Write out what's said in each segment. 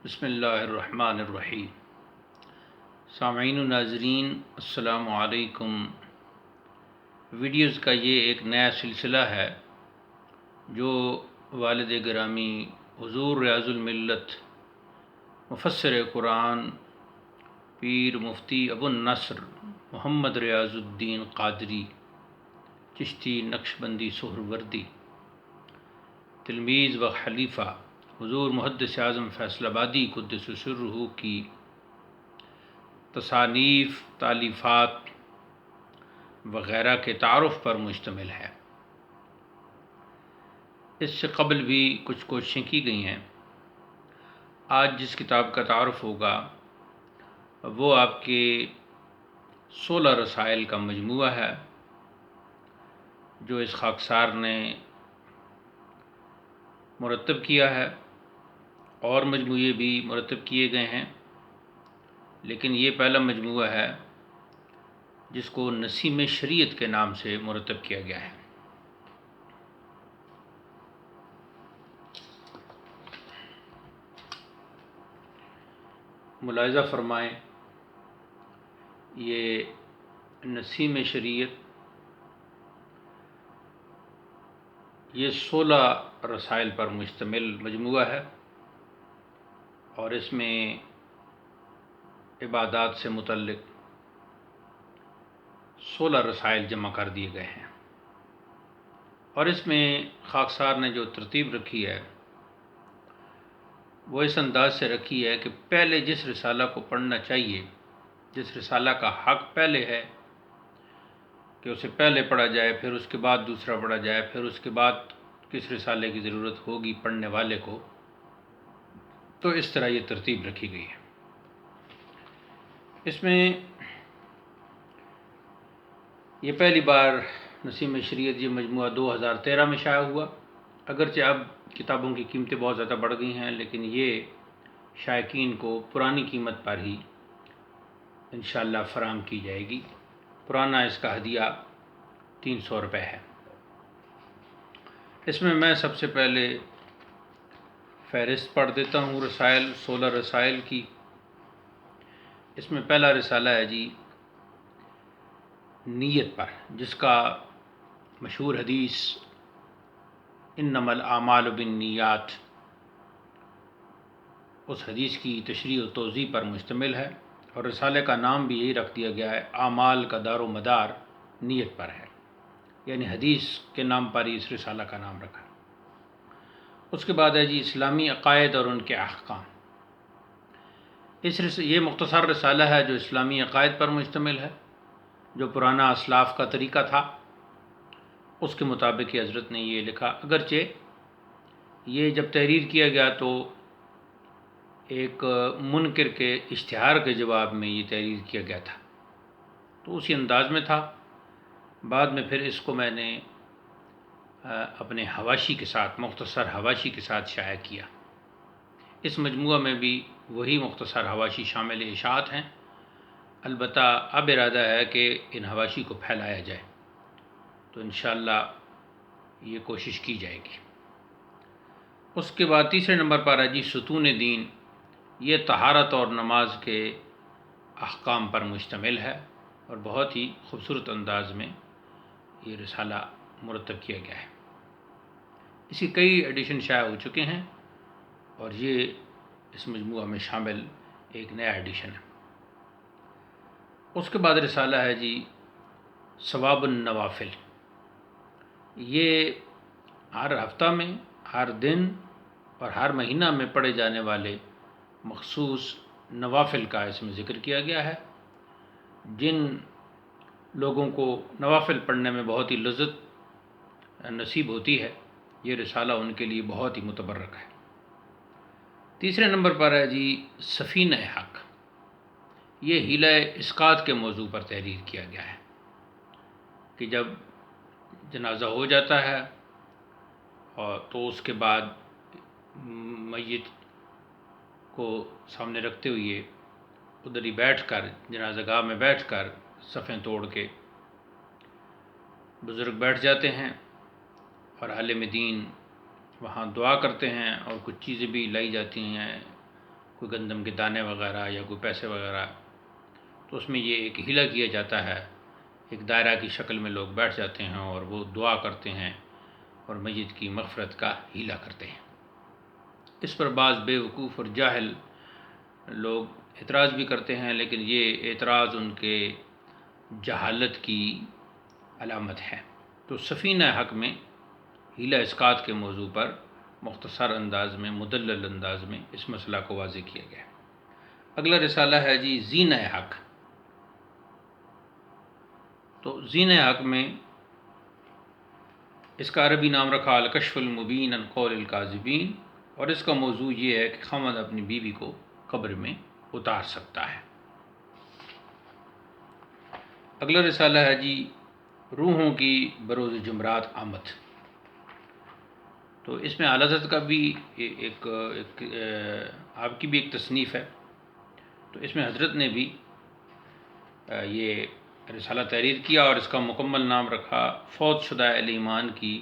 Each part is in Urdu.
بسم اللہ الرحمن الرحیم۔ سامعین و ناظرین السلام علیکم۔ ویڈیوز کا یہ ایک نیا سلسلہ ہے جو والد گرامی حضور ریاض الملت مفسر قرآن پیر مفتی ابو النصر محمد ریاض الدین قادری چشتی نقشبندی سہروردی تلمیذ و خلیفہ حضور محدث اعظم فیصل آبادی قدس سرہ کی تصانیف تالیفات وغیرہ کے تعارف پر مشتمل ہے۔ اس سے قبل بھی کچھ کوششیں کی گئی ہیں۔ آج جس کتاب کا تعارف ہوگا وہ آپ کے 16 رسائل کا مجموعہ ہے جو اس خاکسار نے مرتب کیا ہے، اور مجموعے بھی مرتب کیے گئے ہیں، لیکن یہ پہلا مجموعہ ہے جس کو نسیم شریعت کے نام سے مرتب کیا گیا ہے۔ ملاحظہ فرمائیں، یہ نسیم شریعت یہ 16 رسائل پر مشتمل مجموعہ ہے، اور اس میں عبادات سے متعلق 16 رسائل جمع کر دیے گئے ہیں، اور اس میں خاکسار نے جو ترتیب رکھی ہے وہ اس انداز سے رکھی ہے کہ پہلے جس رسالہ کو پڑھنا چاہیے، جس رسالہ کا حق پہلے ہے کہ اسے پہلے پڑھا جائے، پھر اس کے بعد دوسرا پڑھا جائے، پھر اس کے بعد کس رسالے کی ضرورت ہوگی پڑھنے والے کو، تو اس طرح یہ ترتیب رکھی گئی ہے۔ اس میں یہ پہلی بار نسیم شریعت یہ مجموعہ 2013 میں شائع ہوا، اگرچہ اب کتابوں کی قیمتیں بہت زیادہ بڑھ گئی ہیں، لیکن یہ شائقین کو پرانی قیمت پر ہی انشاءاللہ فراہم کی جائے گی۔ پرانا اس کا ہدیہ 300 روپے ہے۔ اس میں سب سے پہلے فہرست پڑھ دیتا ہوں رسائل، 16 رسائل کی۔ اس میں پہلا رسالہ ہے جی نیت پر، جس کا مشہور حدیث انما الاعمال بالنیات، اس حدیث کی تشریح و توضیح پر مشتمل ہے، اور رسالے کا نام بھی یہی رکھ دیا گیا ہے، اعمال کا دار و مدار نیت پر ہے، یعنی حدیث کے نام پر ہی اس رسالہ کا نام رکھا۔ اس کے بعد ہے جی اسلامی عقائد اور ان کے احکام۔ یہ مختصر رسالہ ہے جو اسلامی عقائد پر مشتمل ہے، جو پرانا اسلاف کا طریقہ تھا اس کے مطابق حضرت نے یہ لکھا، اگرچہ یہ جب تحریر کیا گیا تو ایک منکر کے اشتہار کے جواب میں یہ تحریر کیا گیا تھا، تو اسی انداز میں تھا۔ بعد میں پھر اس کو میں نے اپنے حواشی کے ساتھ، مختصر حواشی کے ساتھ شائع کیا۔ اس مجموعہ میں بھی وہی مختصر حواشی شامل اشاعت ہیں، البتہ اب ارادہ ہے کہ ان حواشی کو پھیلایا جائے، تو انشاءاللہ یہ کوشش کی جائے گی۔ اس کے بعد تیسرے نمبر پر ہے جی ستون دین، یہ طہارت اور نماز کے احکام پر مشتمل ہے، اور بہت ہی خوبصورت انداز میں یہ رسالہ مرتب کیا گیا ہے۔ اس کی کئی ایڈیشن شائع ہو چکے ہیں، اور یہ اس مجموعہ میں شامل ایک نیا ایڈیشن ہے۔ اس کے بعد رسالہ ہے جی ثواب النوافل، یہ ہر ہفتہ میں، ہر دن اور ہر مہینہ میں پڑھے جانے والے مخصوص نوافل کا اس میں ذکر کیا گیا ہے۔ جن لوگوں کو نوافل پڑھنے میں بہت ہی لذت نصیب ہوتی ہے، یہ رسالہ ان کے لیے بہت ہی متبرک ہے۔ تیسرے نمبر پر ہے جی سفینہ حق، یہ حیلہ اسقاط کے موضوع پر تحریر کیا گیا ہے کہ جب جنازہ ہو جاتا ہے اور تو اس کے بعد میت کو سامنے رکھتے ہوئے ادھر ہی بیٹھ کر، جنازہ گاہ میں بیٹھ کر صفیں توڑ کے بزرگ بیٹھ جاتے ہیں، اور عالم دین وہاں دعا کرتے ہیں، اور کچھ چیزیں بھی لائی جاتی ہیں، کوئی گندم کے دانے وغیرہ یا کوئی پیسے وغیرہ، تو اس میں یہ ایک ہیلا کیا جاتا ہے، ایک دائرہ کی شکل میں لوگ بیٹھ جاتے ہیں اور وہ دعا کرتے ہیں اور میت کی مغفرت کا ہیلا کرتے ہیں۔ اس پر بعض بے وقوف اور جاہل لوگ اعتراض بھی کرتے ہیں، لیکن یہ اعتراض ان کے جہالت کی علامت ہے۔ تو سفینہ حق میں ہیلا اسقاط کے موضوع پر مختصر انداز میں، مدلل انداز میں اس مسئلہ کو واضح کیا گیا ہے۔ اگلا رسالہ ہے جی زینہ حق۔ تو زینہ حق میں اس کا عربی نام رکھا الکشف المبین عن قول الکاذبین، اور اس کا موضوع یہ ہے کہ خاوند اپنی بیوی کو قبر میں اتار سکتا ہے۔ اگلا رسالہ ہے جی روحوں کی بروز جمعرات آمد۔ تو اس میں اعلیٰ حضرت کا بھی ایک آپ کی بھی ایک تصنیف ہے، تو اس میں حضرت نے بھی یہ رسالہ تحریر کیا اور اس کا مکمل نام رکھا فوت شدہ اہل ایمان کی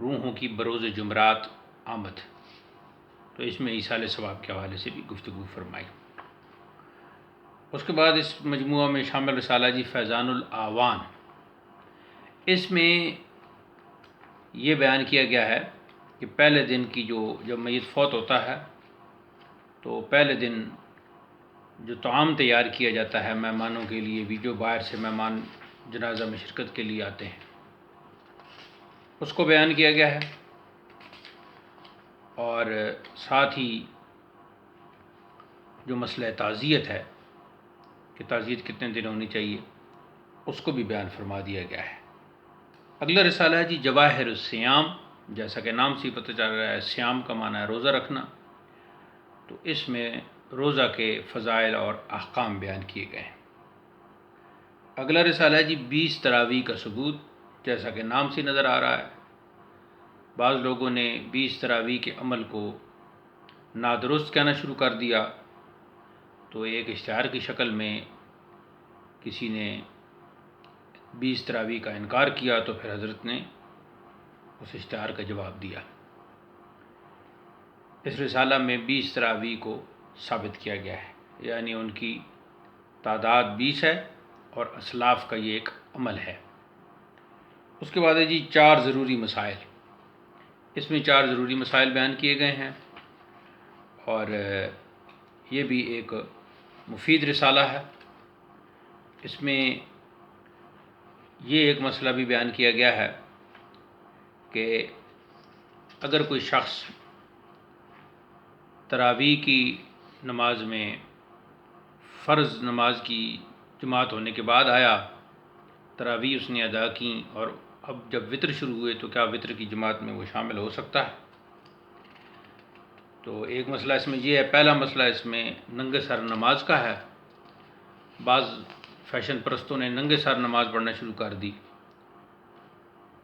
روحوں کی بروز جمعرات آمد۔ تو اس میں ایصال ثواب کے حوالے سے بھی گفتگو فرمائی۔ اس کے بعد اس مجموعہ میں شامل رسالہ جی فیضان الاعوان۔ اس میں یہ بیان کیا گیا ہے کہ پہلے دن کی جب میت فوت ہوتا ہے تو پہلے دن جو طعام تیار کیا جاتا ہے مہمانوں کے لیے بھی، جو باہر سے مہمان جنازہ میں شرکت کے لیے آتے ہیں، اس کو بیان کیا گیا ہے، اور ساتھ ہی جو مسئلہ تعزیت ہے کہ تعزیت کتنے دن ہونی چاہیے، اس کو بھی بیان فرما دیا گیا ہے۔ اگلا رسالہ ہے جی جواہر الصیام۔ جیسا کہ نام سے پتہ چل رہا ہے، سیام کا معنی ہے روزہ رکھنا، تو اس میں روزہ کے فضائل اور احکام بیان کیے گئے ہیں۔ اگلا رسالہ ہے جی 20 تراویح کا ثبوت۔ جیسا کہ نام سے نظر آ رہا ہے، بعض لوگوں نے 20 تراویح کے عمل کو نادرست کہنا شروع کر دیا، تو ایک اشتہار کی شکل میں کسی نے 20 تراویح کا انکار کیا، تو پھر حضرت نے اس اشتہار کا جواب دیا۔ اس رسالہ میں 20 تراویح کو ثابت کیا گیا ہے، یعنی ان کی تعداد 20 ہے اور اسلاف کا یہ ایک عمل ہے۔ اس کے بعد ہے جی 4 ضروری مسائل۔ اس میں 4 ضروری مسائل بیان کیے گئے ہیں، اور یہ بھی ایک مفید رسالہ ہے۔ اس میں یہ ایک مسئلہ بھی بیان کیا گیا ہے کہ اگر کوئی شخص تراویح کی نماز میں فرض نماز کی جماعت ہونے کے بعد آیا، تراویح اس نے ادا کی، اور اب جب وطر شروع ہوئے تو کیا وطر کی جماعت میں وہ شامل ہو سکتا ہے؟ تو ایک مسئلہ اس میں یہ ہے، پہلا مسئلہ اس میں ننگے سر نماز کا ہے۔ بعض فیشن پرستوں نے ننگے سر نماز پڑھنا شروع کر دی،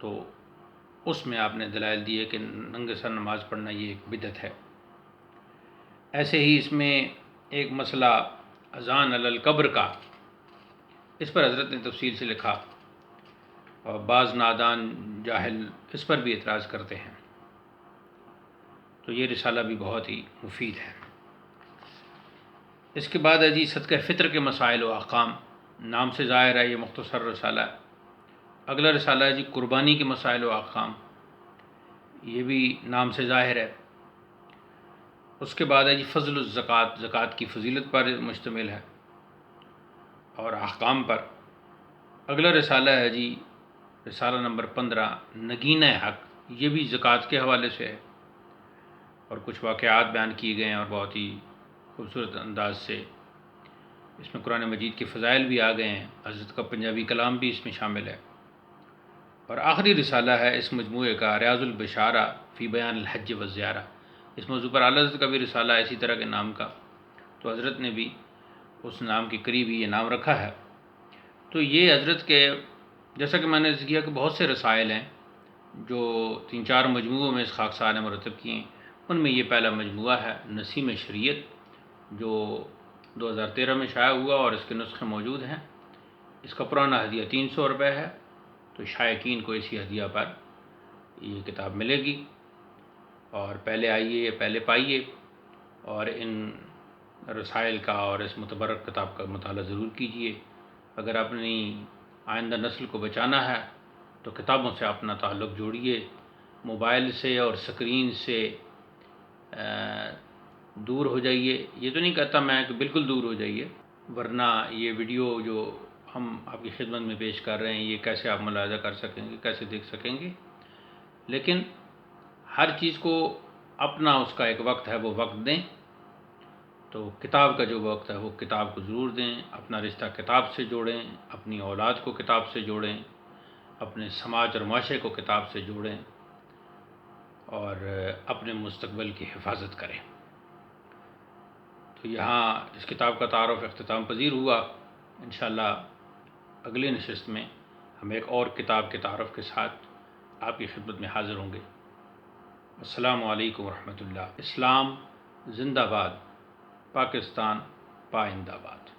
تو اس میں آپ نے دلائل دی ہے کہ ننگے سر نماز پڑھنا یہ ایک بدعت ہے۔ ایسے ہی اس میں ایک مسئلہ اذان علی القبر کا، اس پر حضرت نے تفصیل سے لکھا، اور بعض نادان جاہل اس پر بھی اعتراض کرتے ہیں، تو یہ رسالہ بھی بہت ہی مفید ہے۔ اس کے بعد ہے جی صدقہ فطر کے مسائل و احکام۔ نام سے ظاہر ہے یہ مختصر رسالہ ہے۔ اگلا رسالہ ہے جی قربانی کے مسائل و احکام، یہ بھی نام سے ظاہر ہے۔ اس کے بعد ہے جی فضل الزکوٰۃ، زکوٰۃ کی فضیلت پر مشتمل ہے اور احکام پر۔ اگلا رسالہ ہے جی رسالہ نمبر 15 نگینہ حق، یہ بھی زکوٰۃ کے حوالے سے ہے، اور کچھ واقعات بیان کیے گئے ہیں اور بہت ہی خوبصورت انداز سے۔ اس میں قرآن مجید کے فضائل بھی آ گئے ہیں، حضرت کا پنجابی کلام بھی اس میں شامل ہے۔ اور آخری رسالہ ہے اس مجموعے کا ریاض البشارہ فی بیان الحج والزیارہ۔ اس موضوع پر اعلیٰ حضرت کا بھی رسالہ ہے اسی طرح کے نام کا، تو حضرت نے بھی اس نام کے قریب ہی یہ نام رکھا ہے۔ تو یہ حضرت کے، جیسا کہ میں نے ذکر کیا کہ بہت سے رسائل ہیں جو 3-4 مجموعوں میں اس خاکسار نے مرتب کیے ہیں۔ ان میں یہ پہلا مجموعہ ہے نسیم شریعت، جو 2013 میں شائع ہوا اور اس کے نسخے موجود ہیں۔ اس کا پرانا ہدیہ 300 روپے ہے، تو شائقین کو اسی ہدیہ پر یہ کتاب ملے گی، اور پہلے آئیے پہلے پائیے۔ اور ان رسائل کا اور اس متبرک کتاب کا مطالعہ ضرور کیجیے۔ اگر اپنی آئندہ نسل کو بچانا ہے تو کتابوں سے اپنا تعلق جوڑیے، موبائل سے اور سکرین سے دور ہو جائیے۔ یہ تو نہیں کہتا میں کہ بالکل دور ہو جائیے، ورنہ یہ ویڈیو جو ہم آپ کی خدمت میں پیش کر رہے ہیں یہ کیسے آپ ملاحظہ کر سکیں گے، کیسے دیکھ سکیں گے؟ لیکن ہر چیز کو اپنا اس کا ایک وقت ہے، وہ وقت دیں۔ تو کتاب کا جو وقت ہے وہ کتاب کو ضرور دیں، اپنا رشتہ کتاب سے جوڑیں، اپنی اولاد کو کتاب سے جوڑیں، اپنے سماج اور معاشرے کو کتاب سے جوڑیں، اور اپنے مستقبل کی حفاظت کریں۔ تو یہاں اس کتاب کا تعارف اختتام پذیر ہوا۔ انشاءاللہ اگلی نشست میں ہم ایک اور کتاب کے تعارف کے ساتھ آپ کی خدمت میں حاضر ہوں گے۔ السلام علیکم ورحمۃ اللہ۔ اسلام زندہ باد، پاکستان پائندہ باد۔